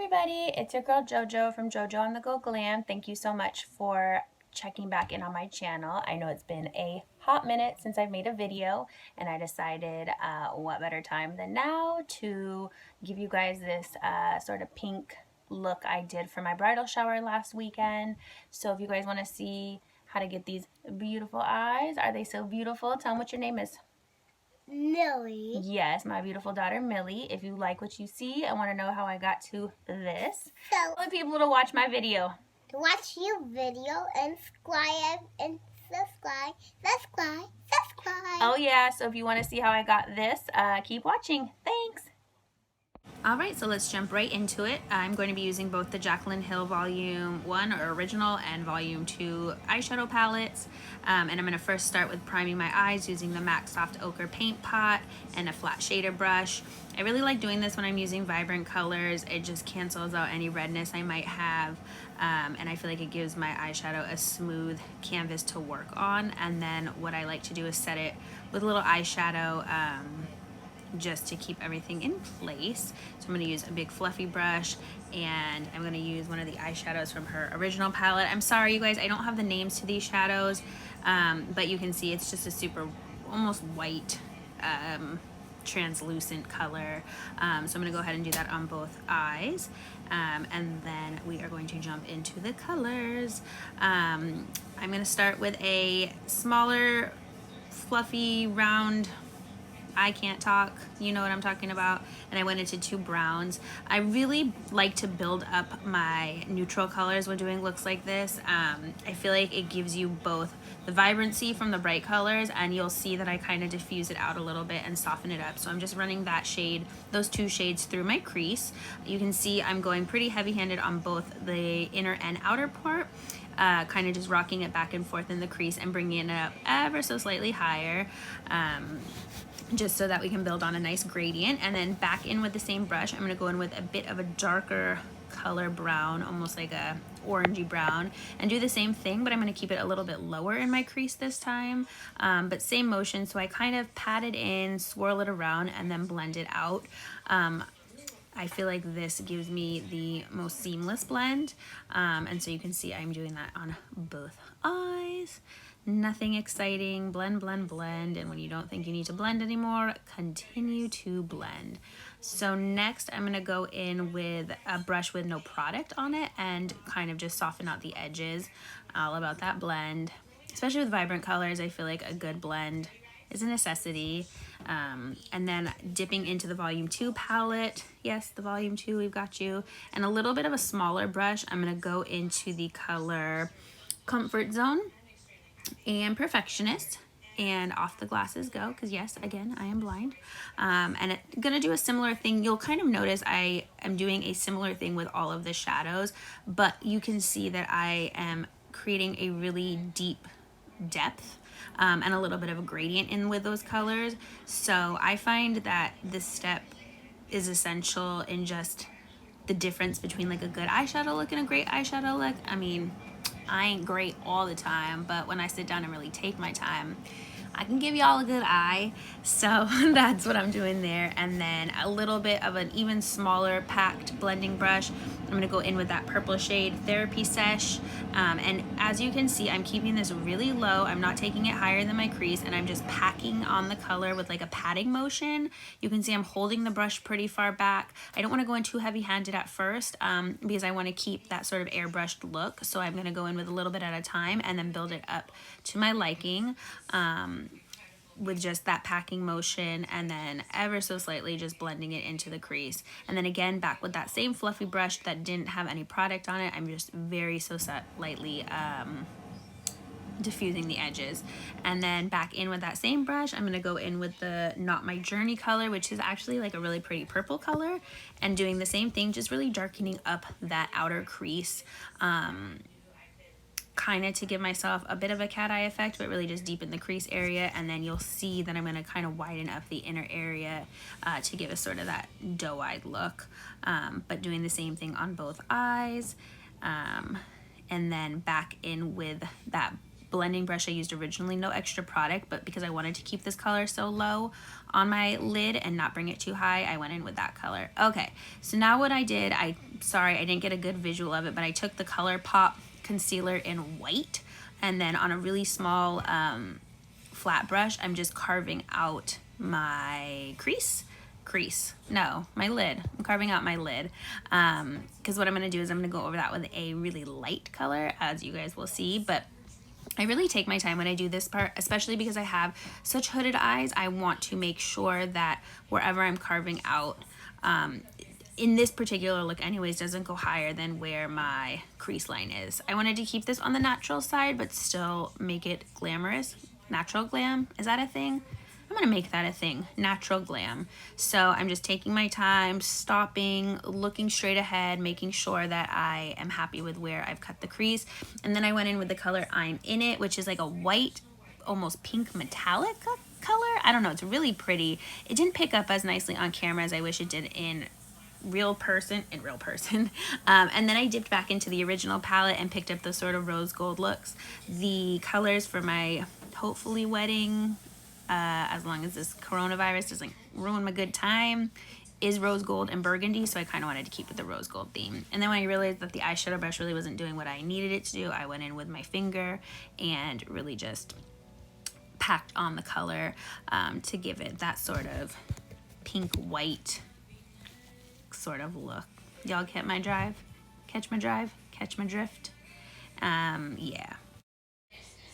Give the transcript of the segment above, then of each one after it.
everybody, it's your girl JoJo from JoJo on the Go Glam. Thank you so much for checking back in on my channel. I know it's been a hot minute since I've made a video, and I decided what better time than now to give you guys this sort of pink look I did for my bridal shower last weekend. So if you guys want to see how to get these beautiful eyes, are they so beautiful? Tell them what your name is. Millie. Yes, my beautiful daughter Millie. If you like what you see and want to know how I got to this, So tell the people to watch my video. to watch your video and subscribe. Oh yeah, so if you want to see how I got this, keep watching. Thanks. Alright, so let's jump right into it. I'm going to be using both the Jaclyn Hill Volume 1 or Original and Volume 2 eyeshadow palettes. And I'm going to first start with priming my eyes using the MAC Soft Ochre Paint Pot and a flat shader brush. I really like doing this when I'm using vibrant colors. It just cancels out any redness I might have. And I feel like it gives my eyeshadow a smooth canvas to work on. And then what I like to do is set it with a little eyeshadow just to keep everything in place. So I'm going to use a big fluffy brush, and I'm going to use one of the eyeshadows from her original palette. I'm sorry you guys, I don't have the names to these shadows, but you can see it's just a super almost white translucent color. So I'm going to go ahead and do that on both eyes, and then we are going to jump into the colors. I'm going to start with a smaller fluffy round, I can't talk, you know what I'm talking about, and I went into 2 browns. I really like to build up my neutral colors when doing looks like this. I feel like it gives you both the vibrancy from the bright colors, and you'll see that I kind of diffuse it out a little bit and soften it up. So I'm just running that shade, those 2 shades through my crease. You can see I'm going pretty heavy-handed on both the inner and outer part. Kind of just rocking it back and forth in the crease and bringing it up ever so slightly higher, just so that we can build on a nice gradient. And then back in with the same brush, I'm going to go in with a bit of a darker color brown, almost like a orangey brown, and do the same thing, but I'm going to keep it a little bit lower in my crease this time, but same motion. So I kind of pat it in, swirl it around, and then blend it out. I feel like this gives me the most seamless blend, and so you can see I'm doing that on both eyes. Nothing exciting, blend, blend, blend, and when you don't think you need to blend anymore, continue to blend. So next I'm going to go in with a brush with no product on it and kind of just soften out the edges. All about that blend. Especially with vibrant colors, I feel like a good blend is a necessity. And then dipping into the Volume 2 palette, yes, the Volume 2, we've got you, and a little bit of a smaller brush, I'm going to go into the color Comfort Zone and Perfectionist, and off the glasses go, because yes, again, I am blind. And I'm gonna do a similar thing. You'll kind of notice I am doing a similar thing with all of the shadows, but you can see that I am creating a really deep depth and a little bit of a gradient in with those colors. So I find that this step is essential in just the difference between like a good eyeshadow look and a great eyeshadow look. I mean, I ain't great all the time, but when I sit down and really take my time, I can give y'all a good eye. So that's what I'm doing there. And then a little bit of an even smaller packed blending brush. I'm going to go in with that purple shade Therapy Sesh. And as you can see, I'm keeping this really low. I'm not taking it higher than my crease, and I'm just packing on the color with like a patting motion. You can see I'm holding the brush pretty far back. I don't want to go in too heavy-handed at first because I want to keep that sort of airbrushed look. So I'm going to go in with a little bit at a time and then build it up to my liking. With just that packing motion, and then ever so slightly just blending it into the crease. And then again, back with that same fluffy brush that didn't have any product on it, I'm just very so lightly diffusing the edges. And then back in with that same brush, I'm going to go in with the Not My Journey color, which is actually like a really pretty purple color, and doing the same thing, just really darkening up that outer crease, kind of to give myself a bit of a cat eye effect, but really just deepen the crease area. And then you'll see that I'm going to kind of widen up the inner area to give us sort of that doe-eyed look, but doing the same thing on both eyes. And then back in with that blending brush I used originally, no extra product, but because I wanted to keep this color so low on my lid and not bring it too high, I went in with that color. Okay, so now what I did, I sorry, I didn't get a good visual of it, but I took the ColourPop concealer in white, and then on a really small flat brush, I'm just carving out my my lid. I'm carving out my lid, because what I'm going to do is I'm going to go over that with a really light color, as you guys will see. But I really take my time when I do this part, especially because I have such hooded eyes. I want to make sure that wherever I'm carving out, in this particular look anyways, doesn't go higher than where my crease line is. I wanted to keep this on the natural side, but still make it glamorous. Natural glam, is that a thing? I'm gonna make that a thing, natural glam. So I'm just taking my time, stopping, looking straight ahead, making sure that I am happy with where I've cut the crease. And then I went in with the color I'm in it, which is like a white, almost pink metallic color. I don't know, it's really pretty. It didn't pick up as nicely on camera as I wish it did in real person. And then I dipped back into the original palette and picked up the sort of rose gold looks. The colors for my hopefully wedding, as long as this coronavirus doesn't ruin my good time, is rose gold and burgundy, so I kind of wanted to keep with the rose gold theme. And then when I realized that the eyeshadow brush really wasn't doing what I needed it to do, I went in with my finger and really just packed on the color to give it that sort of pink white sort of look. Y'all get my drive? Catch my drive? Catch my drift? Yeah.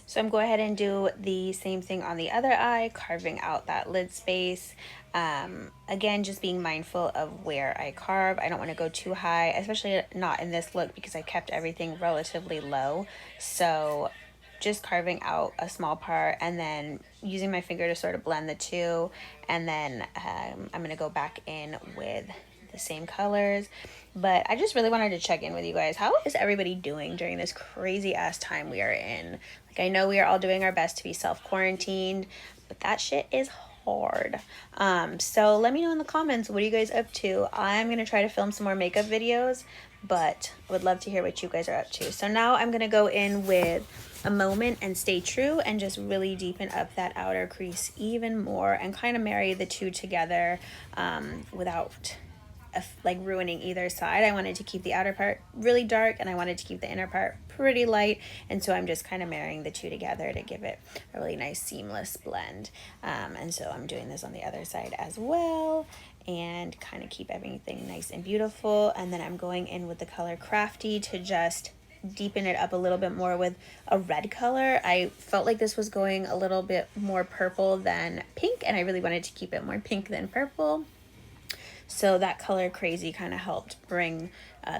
So I'm going ahead and do the same thing on the other eye, carving out that lid space. Again, just being mindful of where I carve. I don't want to go too high, especially not in this look because I kept everything relatively low. So just carving out a small part and then using my finger to sort of blend the two. And then I'm going to go back in with the same colors. But I just really wanted to check in with you guys. How is everybody doing during this crazy ass time we are in? Like, I know we are all doing our best to be self-quarantined, but that shit is hard. So let me know in the comments, what are you guys up to? I'm gonna try to film some more makeup videos, but I would love to hear what you guys are up to. So now I'm gonna go in with a moment and stay true and just really deepen up that outer crease even more and kind of marry the two together without like ruining either side. I wanted to keep the outer part really dark and I wanted to keep the inner part pretty light, and so I'm just kind of marrying the two together to give it a really nice seamless blend. And so I'm doing this on the other side as well and kind of keep everything nice and beautiful. And then I'm going in with the color Crafty to just deepen it up a little bit more with a red color. I felt like this was going a little bit more purple than pink, and I really wanted to keep it more pink than purple. So that color Crazy kind of helped bring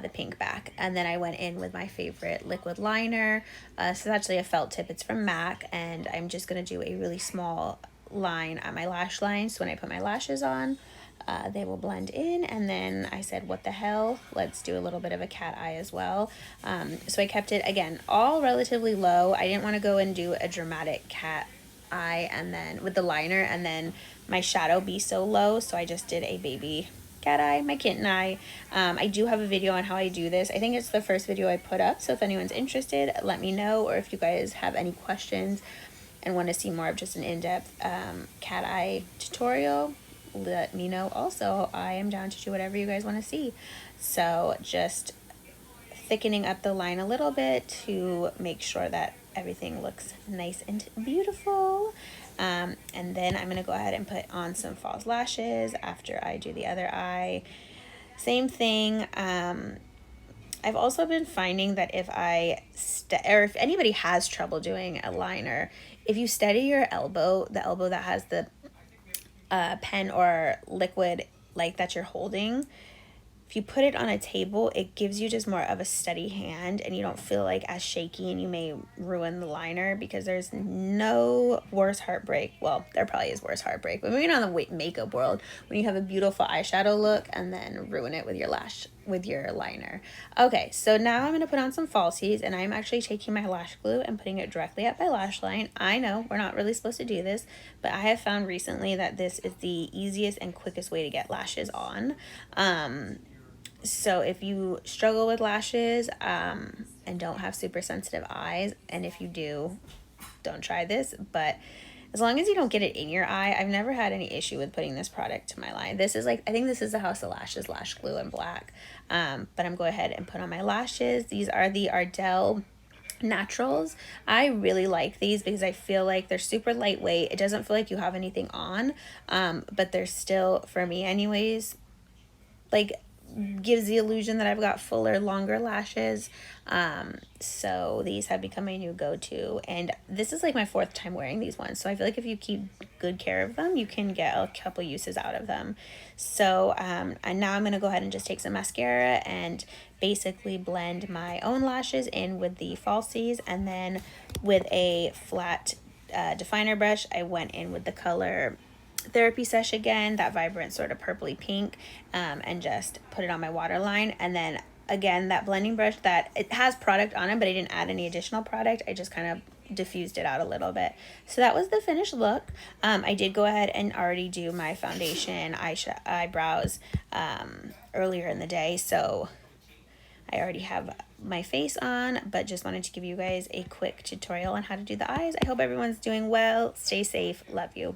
the pink back. And then I went in with my favorite liquid liner. So it's actually a felt tip. It's from MAC. And I'm just going to do a really small line on my lash line. So when I put my lashes on, they will blend in. And then I said, what the hell? Let's do a little bit of a cat eye as well. So I kept it, again, all relatively low. I didn't want to go and do a dramatic cat eye and then with the liner and then my shadow be so low, so I just did a baby cat eye, my kitten eye. I do have a video on how I do this. I think it's the first video I put up, so if anyone's interested, let me know, or if you guys have any questions and want to see more of just an in-depth cat eye tutorial, let me know also. I am down to do whatever you guys want to see. So just thickening up the line a little bit to make sure that everything looks nice and beautiful. And then I'm going to go ahead and put on some false lashes after I do the other eye. Same thing. I've also been finding that if if anybody has trouble doing a liner, if you steady your elbow, the elbow that has the pen or liquid like that you're holding, if you put it on a table, it gives you just more of a steady hand and you don't feel like as shaky, and you may ruin the liner, because there's no worse heartbreak. Well, there probably is worse heartbreak, but maybe not in the makeup world, when you have a beautiful eyeshadow look and then ruin it with your liner. Okay, so now I'm going to put on some falsies, and I'm actually taking my lash glue and putting it directly at my lash line. I know we're not really supposed to do this, but I have found recently that this is the easiest and quickest way to get lashes on. So if you struggle with lashes and don't have super sensitive eyes, and if you do, don't try this, but as long as you don't get it in your eye. I've never had any issue with putting this product to my line. This is like, I think this is the House of Lashes Lash Glue in black. But I'm going to go ahead and put on my lashes. These are the Ardell Naturals. I really like these because I feel like they're super lightweight. It doesn't feel like you have anything on, but they're still, for me anyways, like gives the illusion that I've got fuller, longer lashes. So these have become my new go-to, and this is like my 4th time wearing these ones. So I feel like if you keep good care of them, you can get a couple uses out of them. So and now I'm gonna go ahead and just take some mascara and basically blend my own lashes in with the falsies, and then with a flat definer brush, I went in with the color Therapy Sesh again, that vibrant sort of purpley pink, and just put it on my waterline. And then again, that blending brush, that it has product on it, but I didn't add any additional product. I just kind of diffused it out a little bit. So that was the finished look. I did go ahead and already do my foundation, eyebrows earlier in the day, so I already have my face on, but just wanted to give you guys a quick tutorial on how to do the eyes. I hope everyone's doing well. Stay safe. Love you.